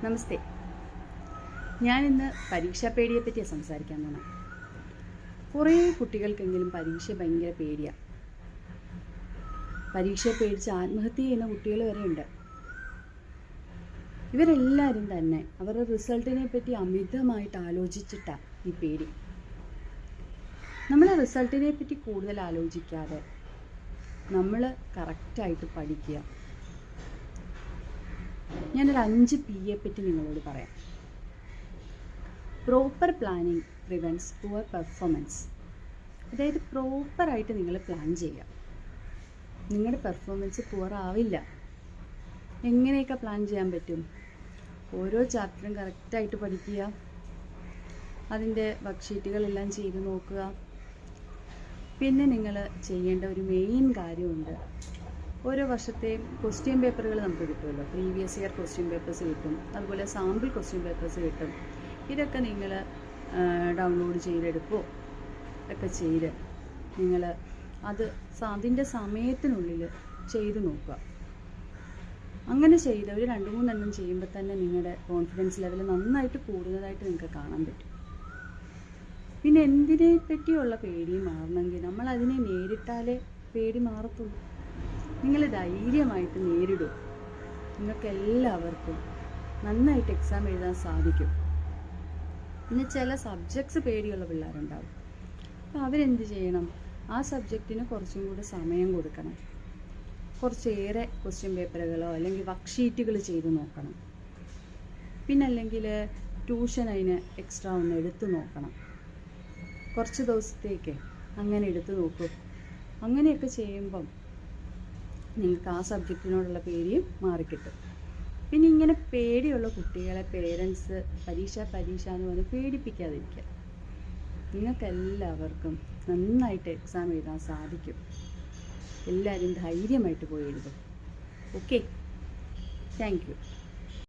നമസ്തേ. ഞാനിന്ന് പരീക്ഷാ പേടിയെപ്പറ്റിയാണ് സംസാരിക്കാൻ പോകുന്നത്. കുറേ കുട്ടികൾക്കെങ്കിലും പരീക്ഷ ഭയങ്കര പേടിയാണ്. പരീക്ഷയെ പേടിച്ച് ആത്മഹത്യ ചെയ്യുന്ന കുട്ടികൾ വരെ ഉണ്ട്. ഇവരെല്ലാവരും തന്നെ അവരുടെ റിസൾട്ടിനെ പറ്റി അമിതമായിട്ട് ആലോചിച്ചിട്ടാണ് ഈ പേടി. നമ്മൾ റിസൾട്ടിനെ പറ്റി കൂടുതൽ ആലോചിക്കാതെ നമ്മൾ കറക്റ്റായിട്ട് പഠിക്കുക. ഞാനൊരു 5 Pയെ പറ്റി നിങ്ങളോട് പറയാം. Proper planning prevents poor performance. അതായത് പ്രോപ്പറായിട്ട് നിങ്ങൾ പ്ലാൻ ചെയ്യുക, നിങ്ങളുടെ പെർഫോമൻസ് പുവർ ആവില്ല. എങ്ങനെയൊക്കെ പ്ലാൻ ചെയ്യാൻ പറ്റും? ഓരോ ചാപ്റ്ററും കറക്റ്റായിട്ട് പഠിക്കുക, അതിൻ്റെ വർക്ക്ഷീറ്റുകളെല്ലാം ചെയ്ത് നോക്കുക. പിന്നെ നിങ്ങൾ ചെയ്യേണ്ട ഒരു മെയിൻ കാര്യമുണ്ട്. ഓരോ വർഷത്തെയും ക്വസ്റ്റ്യൻ പേപ്പറുകൾ നമുക്ക് കിട്ടുമല്ലോ. പ്രീവിയസ് ഇയർ ക്വസ്റ്റ്യൻ പേപ്പേഴ്സ് കിട്ടും, അതുപോലെ സാമ്പിൾ ക്വസ്റ്റ്യൻ പേപ്പേഴ്സ് കിട്ടും. ഇതൊക്കെ നിങ്ങൾ ഡൗൺലോഡ് ചെയ്തെടുക്കുകയോ ഒക്കെ ചെയ്ത് നിങ്ങൾ അതിൻ്റെ സമയത്തിനുള്ളിൽ ചെയ്ത് നോക്കുക. അങ്ങനെ ചെയ്ത് ഒരു 2-3 എണ്ണം ചെയ്യുമ്പോൾ തന്നെ നിങ്ങളുടെ കോൺഫിഡൻസ് ലെവൽ നന്നായിട്ട് കൂടുന്നതായിട്ട് നിങ്ങൾക്ക് കാണാൻ പറ്റും. പിന്നെ എന്തിനെ പറ്റിയുള്ള പേടി മാറണമെങ്കിൽ നമ്മൾ അതിനെ നേരിട്ടാലേ പേടി മാറത്തുള്ളൂ. നിങ്ങൾ ധൈര്യമായിട്ട് നേരിടും. നിങ്ങൾക്ക് എല്ലാവർക്കും നന്നായിട്ട് എക്സാം എഴുതാൻ സാധിക്കും. പിന്നെ ചില സബ്ജക്ട്സ് പേടിയുള്ള പിള്ളേരുണ്ടാവും. അപ്പോൾ അവരെന്ത് ചെയ്യണം? ആ സബ്ജക്റ്റിന് കുറച്ചും കൂടി സമയം കൊടുക്കണം. കുറച്ചേറെ ക്വസ്റ്റ്യൻ പേപ്പറുകളോ അല്ലെങ്കിൽ വർക്ക്ഷീറ്റുകൾ ചെയ്ത് നോക്കണം. പിന്നെ അല്ലെങ്കിൽ ട്യൂഷൻ അതിന് എക്സ്ട്രാ ഒന്ന് എടുത്ത് നോക്കണം. കുറച്ച് ദിവസത്തേക്ക് അങ്ങനെ എടുത്ത് നോക്കും. അങ്ങനെയൊക്കെ ചെയ്യുമ്പം നിങ്ങൾക്ക് ആ സബ്ജക്റ്റിനോടുള്ള പേടിയും മാറിക്കിട്ടും. പിന്നെ ഇങ്ങനെ പേടിയുള്ള കുട്ടികളെ പേരൻസ് പരീക്ഷ എന്ന് പറഞ്ഞ് പേടിപ്പിക്കാതിരിക്കുക. നിങ്ങൾക്കെല്ലാവർക്കും നന്നായിട്ട് എക്സാം എഴുതാൻ സാധിക്കും. എല്ലാവരും ധൈര്യമായിട്ട് പോയി എഴുതും. Okay, thank you.